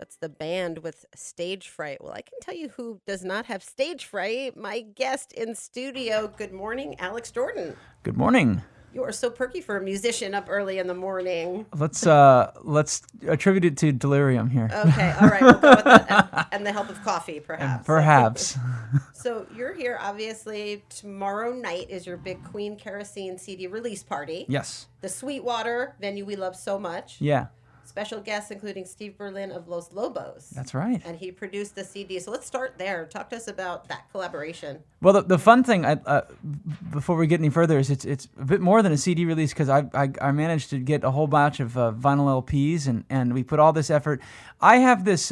That's the band with stage fright. Well, I can tell you who does not have stage fright. My guest in studio. Good morning, Alex Jordan. Good morning. You are so perky for a musician up early in the morning. Let's attribute it to delirium here. Okay, all right, we'll go with that. And the help of coffee, perhaps. Perhaps. So you're here, obviously. Tomorrow night is your big Queen Kerosene CD release party. Yes. The Sweetwater venue we love so much. Yeah. Special guests including Steve Berlin of Los Lobos. That's right. And he produced the CD. So let's start there. Talk to us about that collaboration. Well, the fun thing, before we get any further, is it's a bit more than a CD release because I managed to get a whole batch of vinyl LPs and we put all this effort. I have this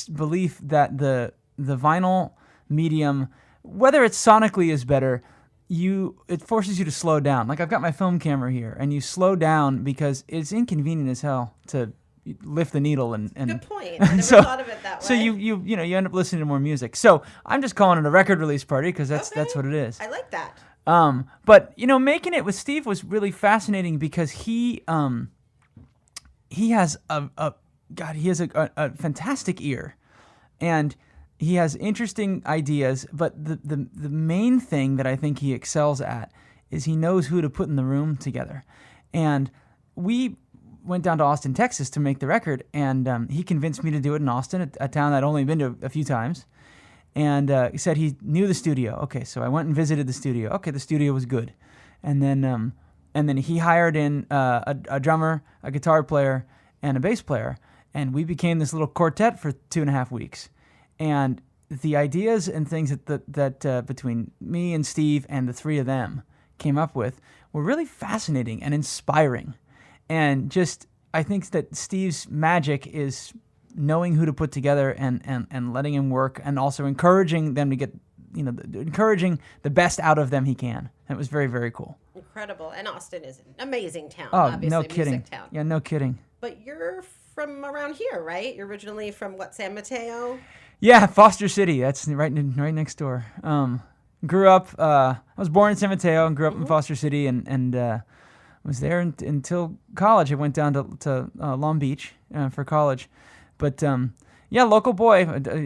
belief that the vinyl medium, whether it sonically is better, it forces you to slow down. Like I've got my film camera here, and you slow down because it's inconvenient as hell to lift the needle and good point. I never thought of it that way. So you end up listening to more music. So I'm just calling it a record release party because that's what it is. I like that. But making it with Steve was really fascinating because he has a fantastic ear, and he has interesting ideas, but the main thing that I think he excels at is he knows who to put in the room together. And we went down to Austin, Texas to make the record, and he convinced me to do it in Austin, a town I'd only been to a few times. And he said he knew the studio. Okay, so I went and visited the studio. Okay, the studio was good. And then he hired in a drummer, a guitar player, and a bass player, and we became this little quartet for 2.5 weeks. And the ideas and things that between me and Steve and the three of them came up with were really fascinating and inspiring. And just, I think that Steve's magic is knowing who to put together and letting him work, and also encouraging them to get, encouraging the best out of them he can. And it was very, very cool. Incredible. And Austin is an amazing town. Oh, obviously, no kidding. Music town. Yeah, no kidding. But you're from around here, right? You're originally from San Mateo? Yeah, Foster City. That's right next door. Grew up. I was born in San Mateo and grew up in Foster City, and was there until college. I went down to Long Beach for college, but local boy,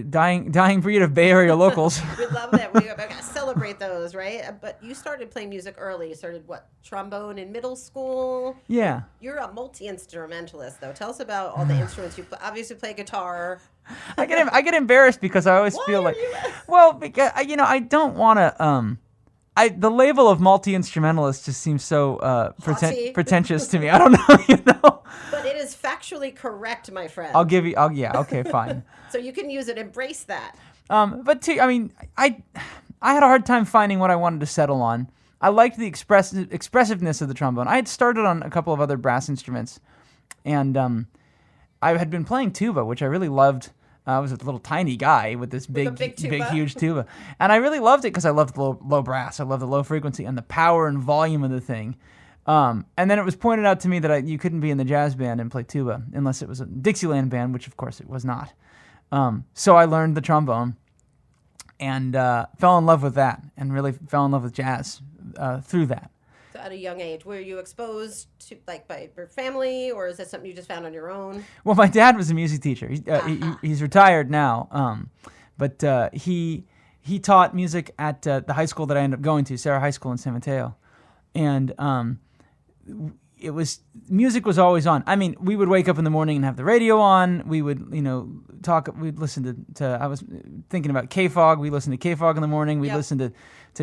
dying breed of Bay Area locals. We love that. We gotta celebrate those, right? But you started playing music early. You started trombone in middle school? Yeah. You're a multi-instrumentalist, though. Tell us about all the instruments you play. Obviously play guitar. I get embarrassed because I always feel like, because I don't want to. The label of multi-instrumentalist just seems so pretentious to me. I don't know, But it is factually correct, my friend. I'll give you. Okay, fine. So you can use it. Embrace that. But I had a hard time finding what I wanted to settle on. I liked the expressiveness of the trombone. I had started on a couple of other brass instruments, and I had been playing tuba, which I really loved. I was a little tiny guy with this big huge tuba. And I really loved it because I loved low brass. I loved the low frequency and the power and volume of the thing. And then it was pointed out to me that you couldn't be in the jazz band and play tuba unless it was a Dixieland band, which of course it was not. So I learned the trombone and fell in love with that, and really fell in love with jazz through that. So at a young age, were you exposed to by your family, or is that something you just found on your own? Well, my dad was a music teacher. He's retired now, but he taught music at the high school that I ended up going to, Sarah High School in San Mateo, and music was always on. I mean, we would wake up in the morning and have the radio on. We would, talk. We'd listen to I was thinking about K-Fog. We listened to K-Fog in the morning. We'd listen to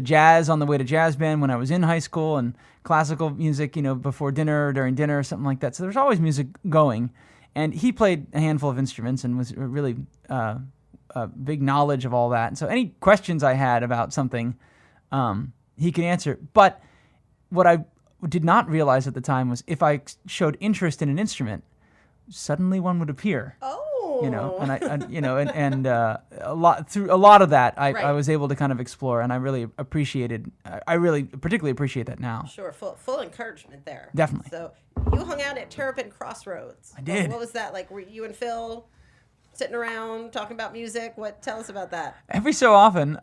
jazz on the way to jazz band when I was in high school, and classical music, before dinner or during dinner or something like that. So there's always music going. And he played a handful of instruments and was really big knowledge of all that. And so any questions I had about something, he could answer. But what I did not realize at the time was if I showed interest in an instrument, suddenly one would appear. Oh. And a lot of that I was able to kind of explore, and I really particularly appreciate that now. Sure, full encouragement there. Definitely. So you hung out at Terrapin Crossroads. I did. What was that like? Were you and Phil sitting around talking about music? Tell us about that. Every so often,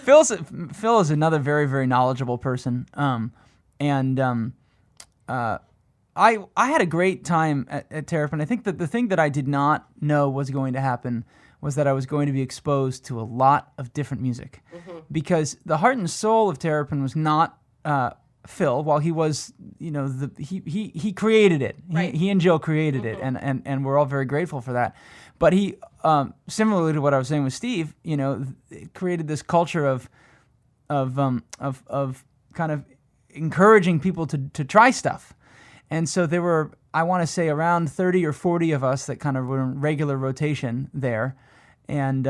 Phil is another very, very knowledgeable person, and I had a great time at Terrapin. I think that the thing that I did not know was going to happen was that I was going to be exposed to a lot of different music, because the heart and soul of Terrapin was not Phil. While he was, he created it. Right. He and Jill created it, and we're all very grateful for that. But he, similarly to what I was saying with Steve, it created this culture of kind of encouraging people to try stuff. And so there were, I want to say, around 30 or 40 of us that kind of were in regular rotation there. And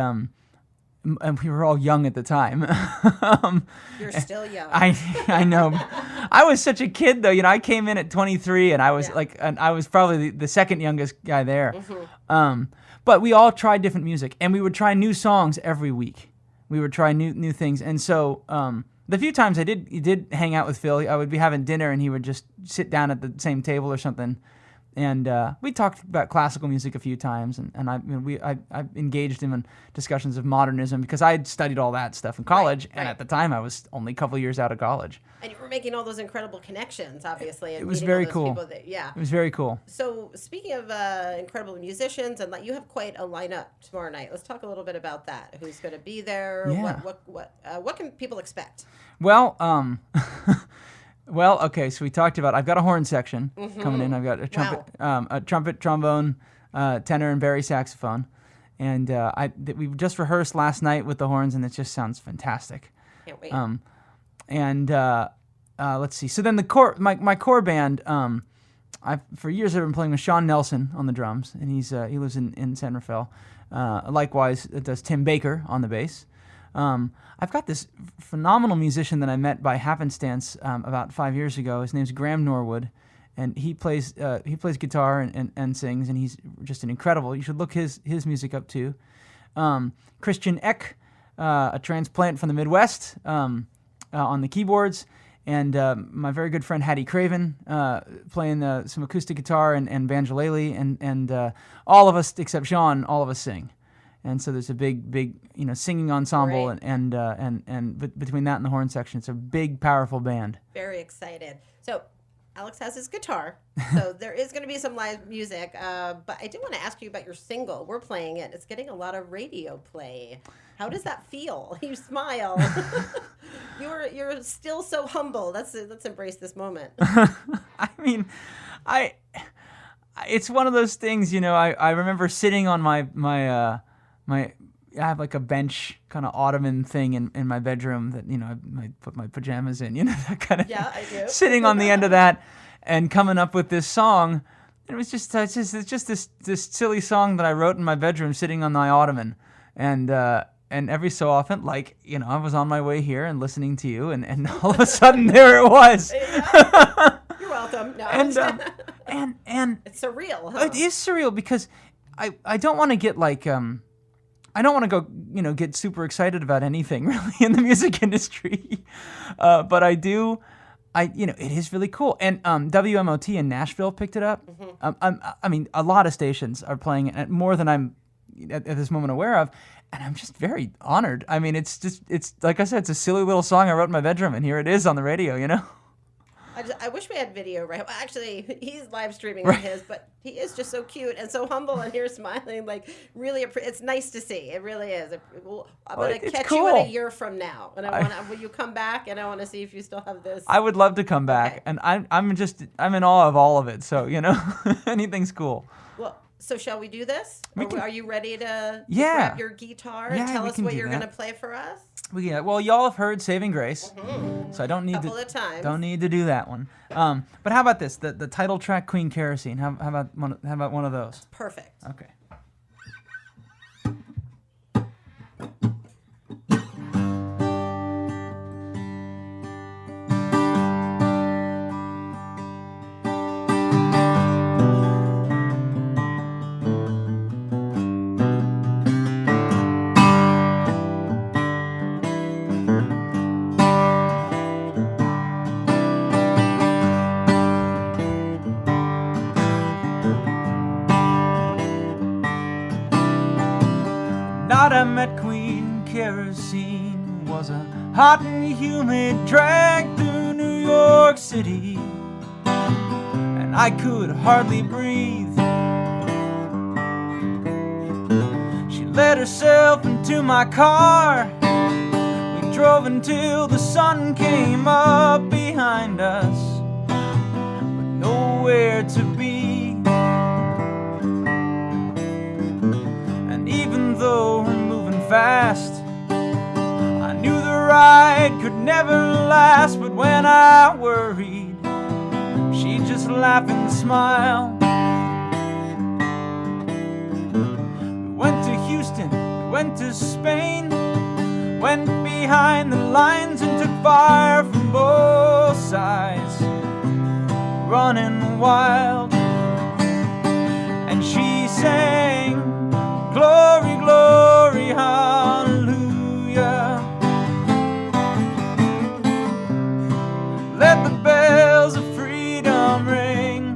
we were all young at the time. You're still young. I know. I was such a kid, though. I came in at 23, and I was I was probably the second youngest guy there. But we all tried different music, and we would try new songs every week. We would try new things. And so the few times I did hang out with Phil, I would be having dinner, and he would just sit down at the same table or something. And we talked about classical music a few times, and I engaged him in discussions of modernism because I had studied all that stuff in college, and at the time I was only a couple of years out of college. And you were making all those incredible connections, obviously. And it was meeting very all those cool. people that. It was very cool. So speaking of incredible musicians, and you have quite a lineup tomorrow night. Let's talk a little bit about that. Who's going to be there? Yeah. What can people expect? Well, Well, okay, so we talked about, I've got a horn section coming in. I've got a trumpet, trombone, tenor, and bari saxophone. And we just rehearsed last night with the horns, and it just sounds fantastic. Can't wait. Let's see. So then my core band, for years I've been playing with Sean Nelson on the drums, and he lives in San Rafael. Likewise, it does Tim Baker on the bass. I've got this phenomenal musician that I met by happenstance about 5 years ago. His name's Graham Norwood, and he plays guitar and sings, and he's just an incredible. You should look his music up too. Christian Eck, a transplant from the Midwest, on the keyboards, and my very good friend Hattie Craven playing some acoustic guitar and banjolele, and all of us except Sean, all of us sing. And so there's a big, singing ensemble, Right. and between that and the horn section, it's a big, powerful band. Very excited. So Alex has his guitar, so there is going to be some live music. But I do want to ask you about your single. We're playing it. It's getting a lot of radio play. How does that feel? You smile. You're still so humble. Let's embrace this moment. I mean, it's one of those things. I remember sitting on my I have like a bench kind of ottoman thing in my bedroom that I put my pajamas in, that kind of I do. sitting on the end of that and coming up with this song. And it was just this silly song that I wrote in my bedroom sitting on my ottoman, and every so often, I was on my way here and listening to you, and all of a sudden there it was. You're welcome. No. And it's surreal. Huh? It is surreal because I don't want to get I don't want to go, get super excited about anything really in the music industry, but I do. It is really cool. And WMOT in Nashville picked it up. I mean, a lot of stations are playing it, more than I'm at this moment aware of, and I'm just very honored. I mean, it's like I said, it's a silly little song I wrote in my bedroom, and here it is on the radio. I wish we had video, right? Well, actually, he's live streaming on his, but he is just so cute and so humble, and here smiling, really. It's nice to see. It really is. I'm gonna catch you in a year from now, and will you come back? And I want to see if you still have this. I would love to come back, and I'm in awe of all of it. So anything's cool. Well, so shall we do this? Are you ready to grab your guitar and tell us what you're going to play for us? Well, y'all have heard "Saving Grace," so I don't need don't need to do that one. But how about this? The title track, "Queen Kerosene." How about one of those? Perfect. Okay. Night I met Queen Kerosene was a hot and humid drag through New York City, and and I could hardly breathe. She let herself into my car. We drove until the sun came up behind us, with nowhere to be. And even though we're moving fast, I knew the ride could never last. But when I worried, she'd just laugh and smile. We went to Houston, we went to Spain, went behind the lines and took fire from both sides, running wild. And she sang, glory, glory, hallelujah. Let the bells of freedom ring.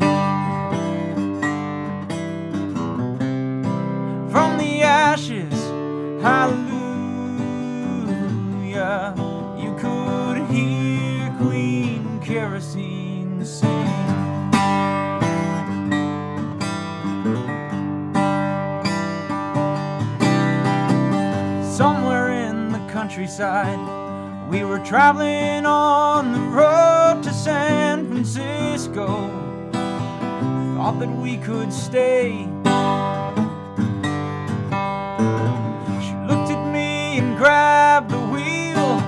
From the ashes, hallelujah. You could hear Queen Kerosene sing. Somewhere in the countryside, we were traveling on the road to San Francisco. Thought that we could stay. She looked at me and grabbed the wheel,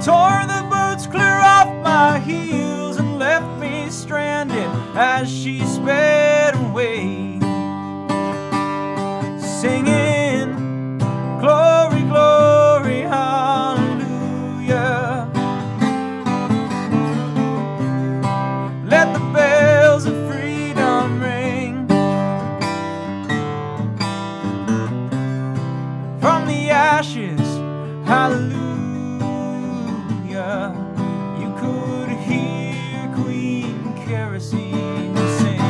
tore the boots clear off my heels, and left me stranded as she sped away, singing, glory, glory, hallelujah. Let the bells of freedom ring. From the ashes, hallelujah. You could hear Queen Kerosene sing.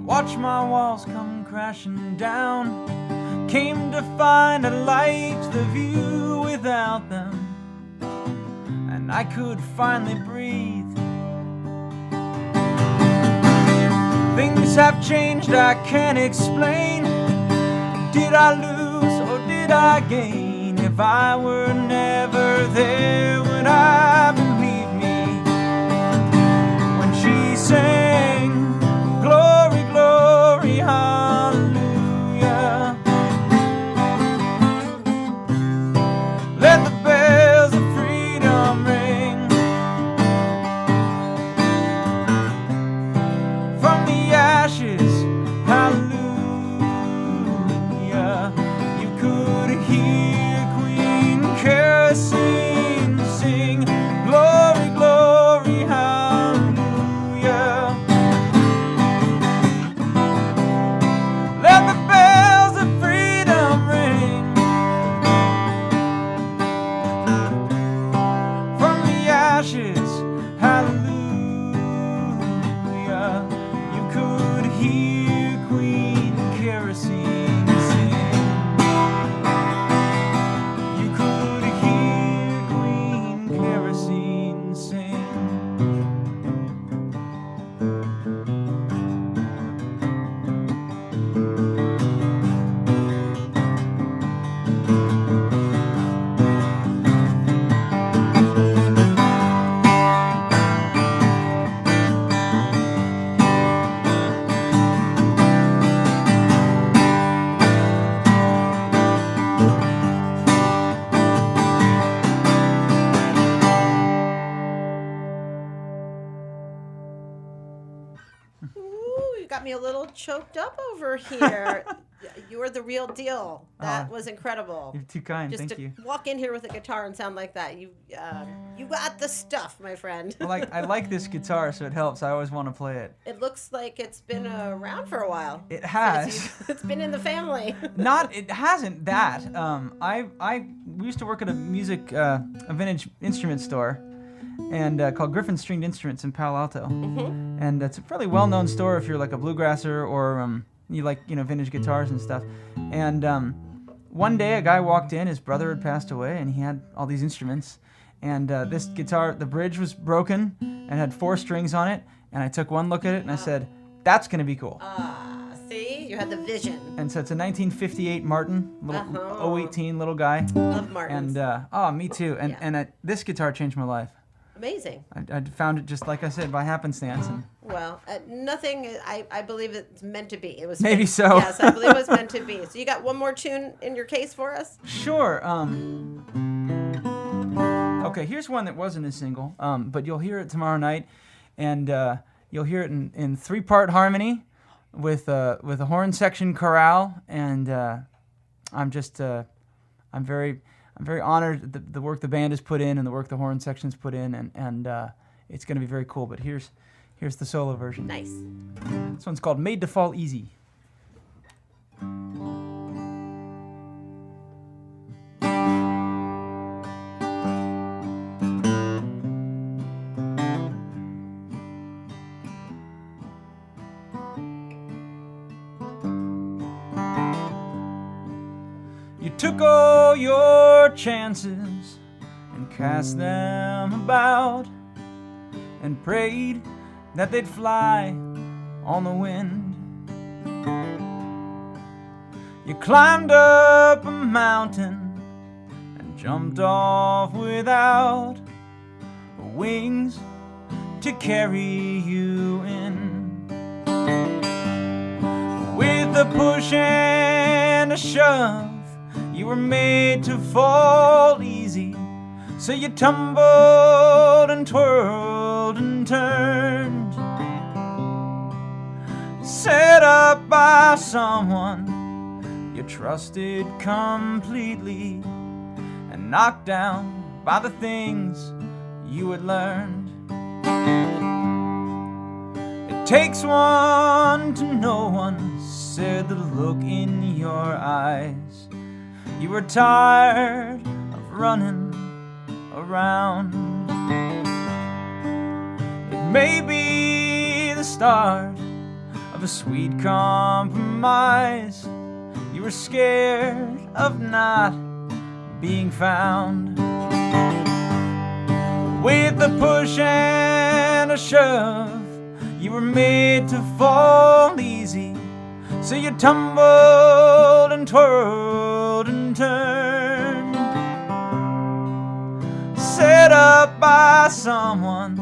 Watch my walls come crashing down. Came to find I liked the view without them, and I could finally breathe. Things have changed, I can't explain. Did I lose or did I gain? If I were never there, would I believe me when she sang, glory, glory, hallelujah. Let the bells of freedom ring. From the ashes, hallelujah. You could hear Queen Kerosene sing, glory, glory, hallelujah. Let the bells of freedom ring. From the ashes, hallelujah. You could hear Queen Kerosene sing. You could hear Queen Kerosene sing. Ooh, you got me a little choked up over here. You were the real deal. That was incredible. You're too kind. Just Thank you. walk in here with a guitar and sound like that. You got the stuff, my friend. Well, I like this guitar, so it helps. I always want to play it. It looks like it's been around for a while. It has. It's been in the family. It hasn't that. We used to work at a vintage instrument store, and called Griffin Stringed Instruments in Palo Alto. Mm-hmm. And it's a fairly well-known store if you're like a bluegrasser or you like vintage guitars and stuff. And one day a guy walked in. His brother had passed away, and he had all these instruments. And this guitar, the bridge was broken and had 4 strings on it. And I took one look at it and I said, "That's gonna be cool." See, you had the vision. And so it's a 1958 Martin, little 018 little guy. Love Martins. And me too. And Yeah. this guitar changed my life. Amazing. I found it just like I said by happenstance. And Well, nothing. I believe it's meant to be. It was maybe fate. so. Yes, I believe it was meant to be. So you got one more tune in your case for us? Sure. Okay, here's one that wasn't a single, but you'll hear it tomorrow night, and you'll hear it in 3-part harmony with a horn section chorale, and I'm very honored at the work the band has put in and the work the horn section's put in, and it's going to be very cool. But here's the solo version. Nice. This one's called "Made to Fall Easy." You took all your chances and cast them about and prayed that they'd fly on the wind. You climbed up a mountain and jumped off without wings to carry you in. With a push and a shove, you were made to fall easy, so you tumbled and twirled and turned. Set up by someone you trusted completely, and knocked down by the things you had learned. It takes one to know one, said the look in your eyes. You were tired of running around. It may be the start of a sweet compromise. You were scared of not being found. With a push and a shove, you were made to fall easy, so you tumbled and twirled and turned. Set up by someone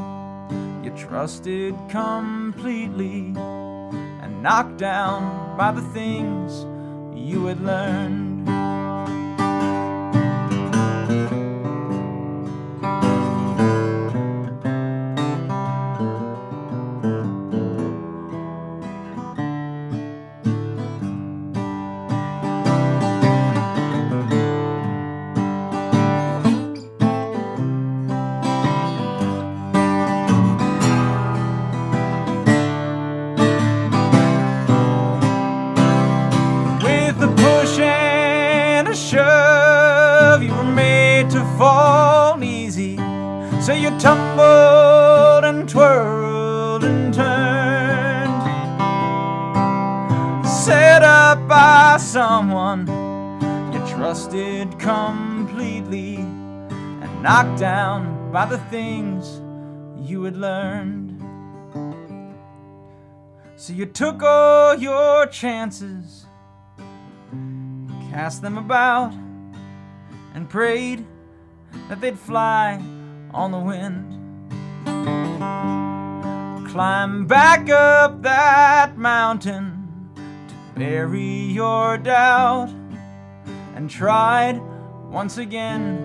you trusted completely, and knocked down by the things you had learned. Fall easy, so you tumbled and twirled and turned. Set up by someone you trusted completely, and knocked down by the things you had learned. So you took all your chances, cast them about, and prayed that they'd fly on the wind. Climb back up that mountain to bury your doubt, and tried once again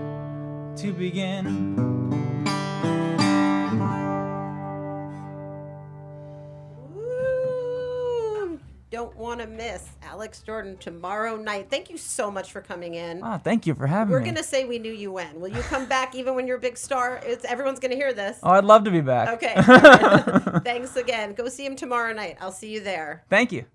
to begin. Ooh, don't want to miss Alex Jordan tomorrow night. Thank you so much for coming in. Oh, thank you for having We're me. going to say we knew you when. Will you come back even when you're a big star? Everyone's going to hear this. Oh, I'd love to be back. Okay. Thanks again. Go see him tomorrow night. I'll see you there. Thank you.